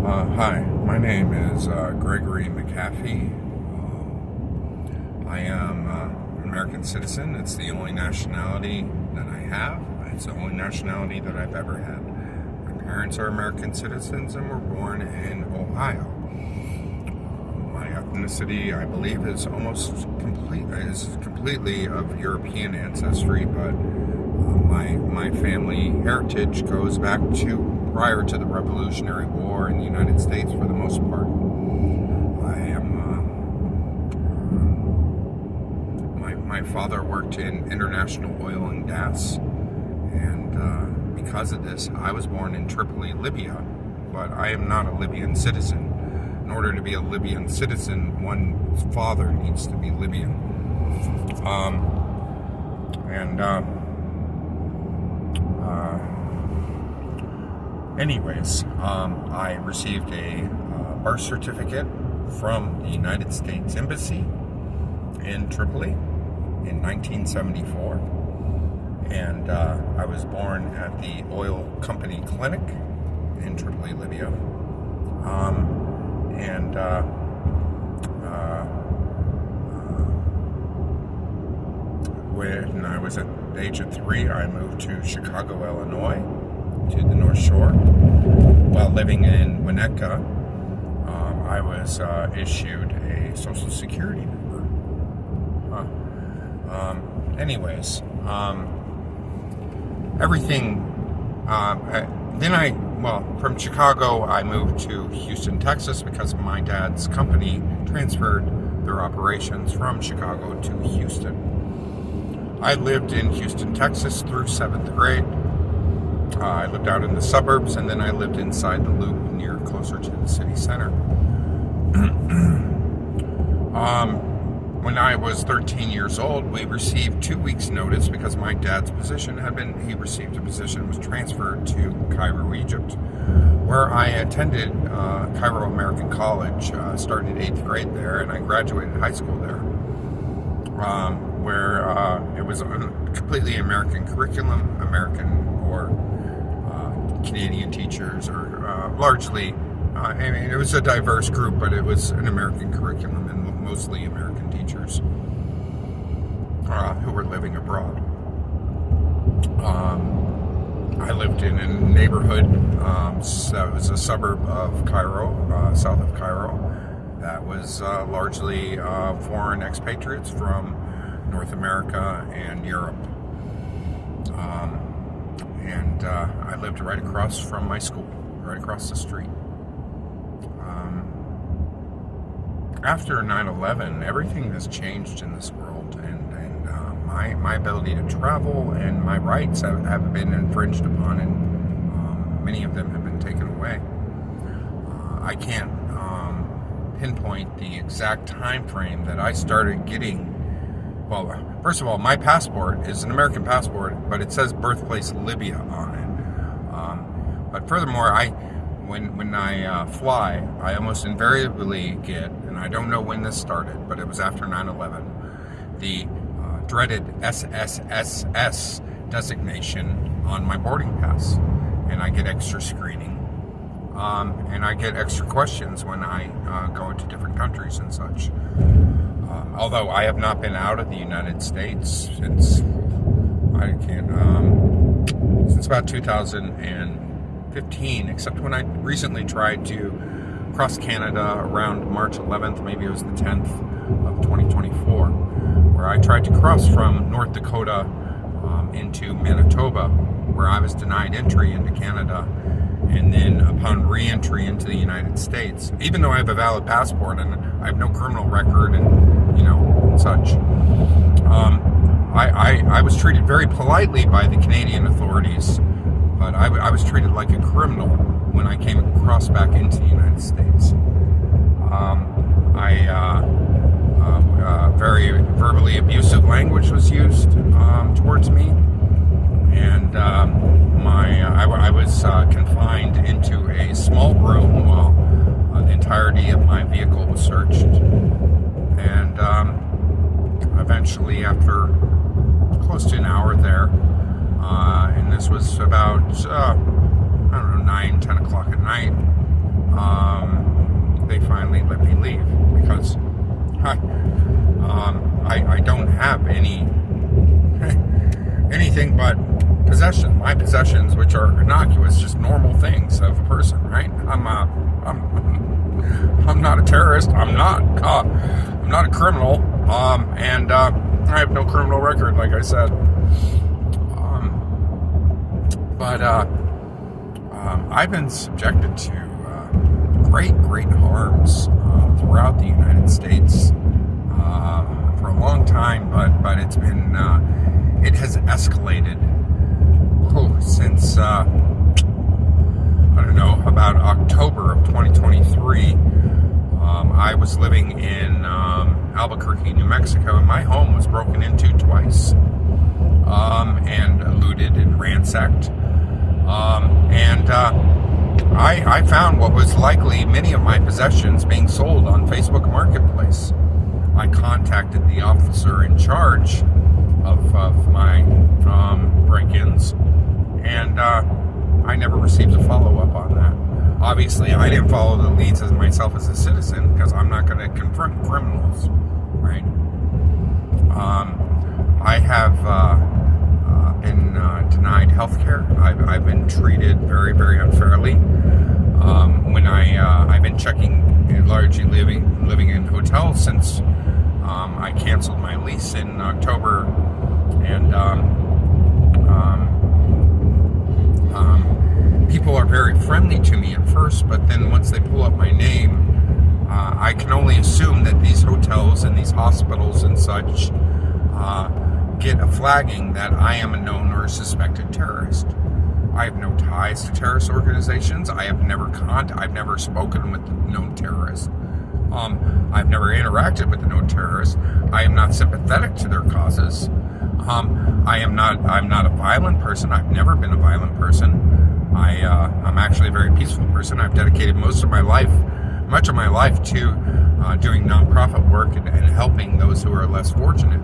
Hi, my name is Gregory McAfee. I am an American citizen. It's the only nationality that I have. It's the only nationality that I've ever had. My parents are American citizens and were born in Ohio. My ethnicity, I believe, is completely of European ancestry, but my family heritage goes back to prior to the Revolutionary War in the United States for the most part. My father worked in international oil and gas, and because of this, I was born in Tripoli, Libya, but I am not a Libyan citizen. In order to be a Libyan citizen, one's father needs to be Libyan. Anyways, I received a birth certificate from the United States Embassy in Tripoli in 1974, and I was born at the oil company clinic in Tripoli, Libya. When I was at the age of 3, I moved to Chicago, Illinois, to the North Shore. While living in Winnetka, I was issued a Social Security number. From Chicago, I moved to Houston, Texas, because my dad's company transferred their operations from Chicago to Houston. I lived in Houston, Texas through 7th grade. I lived out in the suburbs, and then I lived inside the loop closer to the city center. When I was 13 years old, we received 2 weeks' notice because my dad's position he received a position, was transferred to Cairo, Egypt, where I attended Cairo American College, started 8th grade there, and I graduated high school there, where it was a completely American curriculum, American or Canadian teachers, or largely, it was a diverse group, but it was an American curriculum and mostly American teachers who were living abroad. I lived in a neighborhood that was a suburb of Cairo, south of Cairo, that was largely foreign expatriates from North America and Europe. I lived right across from my school, right across the street. After 9/11, everything has changed in this world, and my ability to travel and my rights have been infringed upon, and many of them have been taken away. I can't pinpoint the exact time frame that I started getting. Well, first of all, my passport is an American passport, but it says birthplace Libya on it. But furthermore, when I fly, I almost invariably get, and I don't know when this started, but it was after 9/11, the dreaded SSSS designation on my boarding pass, and I get extra screening, and I get extra questions when I go into different countries and such. Although I have not been out of the United States since about 2015, except when I recently tried to cross Canada around March 11th, maybe it was the 10th of 2024, where I tried to cross from North Dakota into Manitoba, where I was denied entry into Canada, and then upon re-entry into the United States, even though I have a valid passport and I have no criminal record and such, I was treated very politely by the Canadian authorities, but I was treated like a criminal when I came across back into the United States. Very verbally abusive language was used towards me, and I was confined into a small room while the entirety of my vehicle was searched, and eventually, after close to an hour there, and this was about 9, 10 o'clock at night, I don't have anything but my possessions, which are innocuous, just normal things of a person, right? I'm not a terrorist. I'm not a criminal. And I have no criminal record, like I said. But I've been subjected to great harms throughout the United States for a long time, but it's been it has escalated since I don't know, about October of 2023. I was living in Albuquerque, New Mexico, and my home was broken into twice and looted and ransacked. I found what was likely many of my possessions being sold on Facebook Marketplace. I contacted the officer in charge of my break-ins, and I never received a follow-up on that. Obviously, I didn't follow the leads as myself as a citizen, because I'm not going to confront criminals, right? I have been denied health care. I've been treated very, very unfairly. When I've been largely living in hotels since I canceled my lease in October, and people are very friendly to me at first, but then once they pull up my name, I can only assume that these hotels and these hospitals and such get a flagging that I am a known or suspected terrorist. I have no ties to terrorist organizations. I've never spoken with known terrorists. I've never interacted with the known terrorists. I am not sympathetic to their causes. I'm not a violent person. I've never been a violent person. I'm actually a very peaceful person. I've dedicated much of my life to doing nonprofit work and helping those who are less fortunate.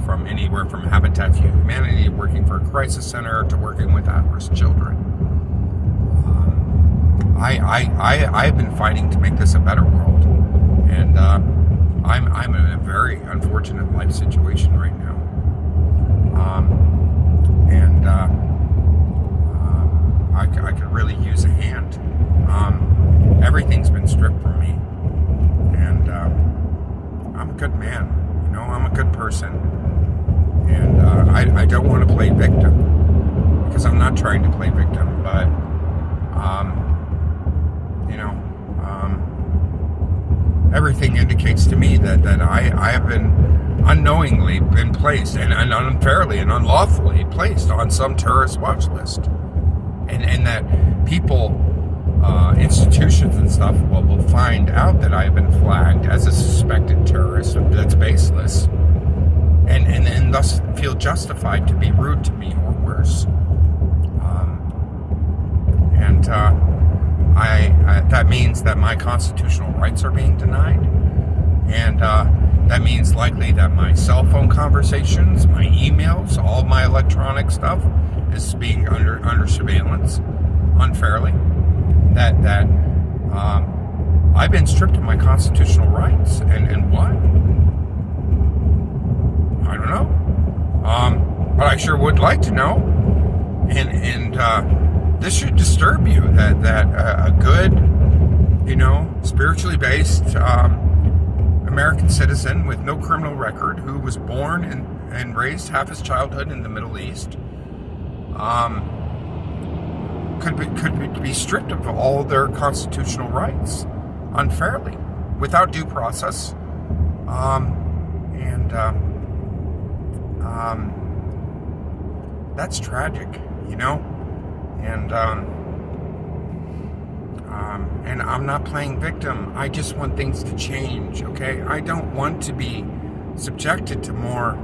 From anywhere from Habitat for Humanity, working for a crisis center, to working with at-risk children. I've been fighting to make this a better world, and I'm in a very unfortunate life situation right now. I could really use a hand. Everything's been stripped from me, and I'm a good man. I'm a good person, and I don't want to play victim, because I'm not trying to play victim, but everything indicates to me that I have been unknowingly been placed and unfairly and unlawfully placed on some terrorist watch list, and that people, institutions and stuff will find out that I've been flagged as a suspected terrorist that's baseless, and thus feel justified to be rude to me or worse. That means that my constitutional rights are being denied, and that means likely that my cell phone conversations, my emails, all my electronic stuff is being under surveillance unfairly. That I've been stripped of my constitutional rights, and what? I don't know. But I sure would like to know. And this should disturb you that a good, spiritually based American citizen with no criminal record, who was born and raised half his childhood in the Middle East, could be stripped of all their constitutional rights unfairly, without due process, that's tragic, and I'm not playing victim. I just want things to change, okay? I don't want to be subjected to more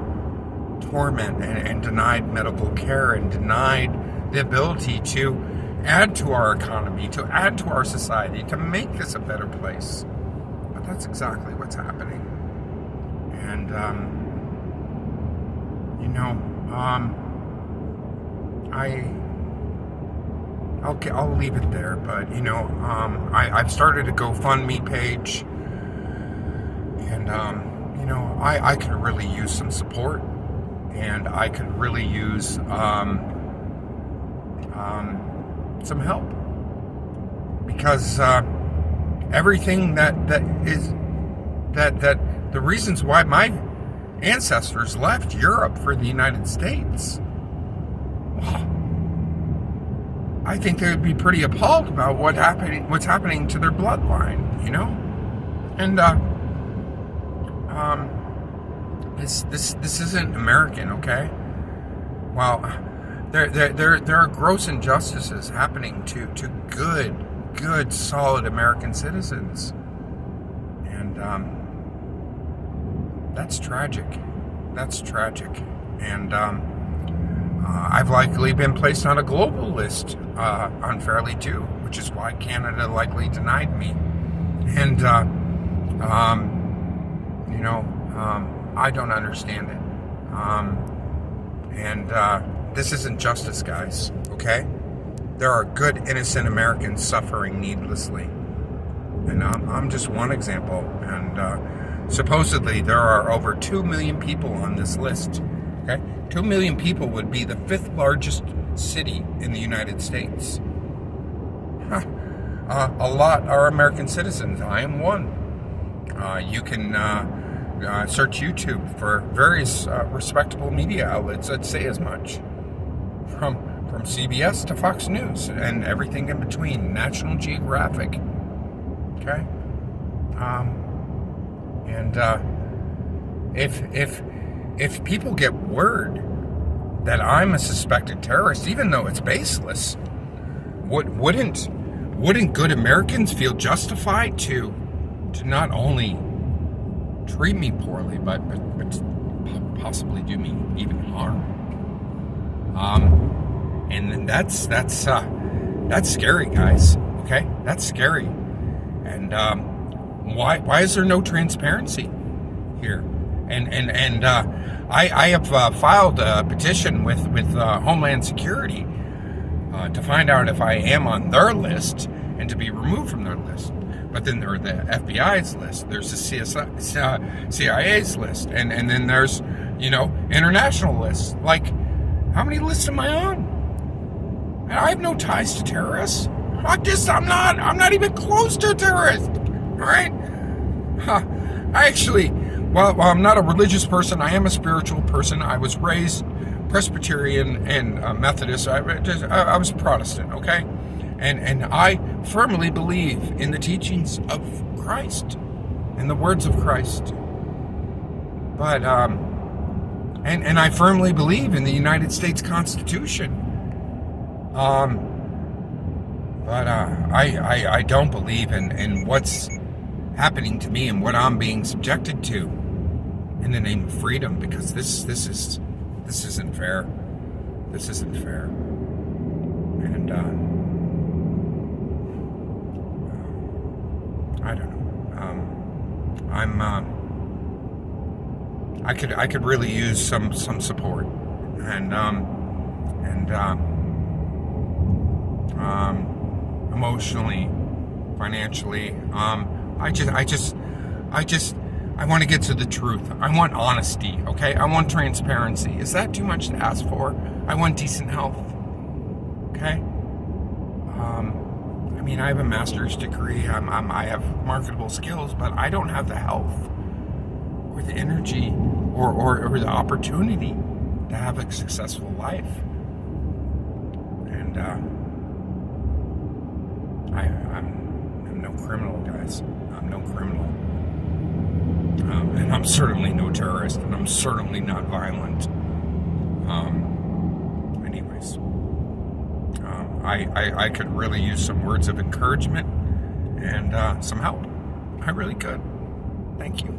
torment and denied medical care and denied the ability to add to our economy, to add to our society, to make this a better place. But that's exactly what's happening. And, I'll leave it there, but, I've started a GoFundMe page, And, I could really use some support, and I could really use some help, because everything that the reasons why my ancestors left Europe for the United States, well, I think they would be pretty appalled about what's happening to their bloodline, and this isn't American, okay? Well, there are gross injustices happening to good, solid American citizens, and that's tragic. That's tragic, and I've likely been placed on a global list unfairly too, which is why Canada likely denied me, and I don't understand it, and this isn't justice, guys, okay? There are good, innocent Americans suffering needlessly. And I'm just one example. And supposedly there are over 2 million people on this list, okay? 2 million people would be the 5th largest city in the United States. A lot are American citizens. I am one. You can search YouTube for various respectable media outlets that say as much. From CBS to Fox News and everything in between, National Geographic, okay? If people get word that I'm a suspected terrorist, even though it's baseless, wouldn't good Americans feel justified to not only treat me poorly, but possibly do me even harm? And then that's scary, guys. Okay, that's scary. And why is there no transparency here? And I have filed a petition with Homeland Security to find out if I am on their list and to be removed from their list. But then there are the FBI's list. There's the CIA's list, and then there's international lists. Like, how many lists am I on? I have no ties to terrorists. I'm not even close to a terrorist. All right? While I'm not a religious person, I am a spiritual person. I was raised Presbyterian and Methodist. I was Protestant, okay? And I firmly believe in the teachings of Christ and the words of Christ. But, and I firmly believe in the United States Constitution. But I don't believe in what's happening to me and what I'm being subjected to in the name of freedom, because this isn't fair. This isn't fair. And I don't know. I could really use some support, and emotionally, financially. I want to get to the truth. I want honesty, okay? I want transparency. Is that too much to ask for? I want decent health, okay? I have a master's degree. I have marketable skills, but I don't have the health or the energy or the opportunity to have a successful life. And I'm no criminal, guys. I'm no criminal. And I'm certainly no terrorist, and I'm certainly not violent. Anyways, I could really use some words of encouragement and some help. I really could. Thank you.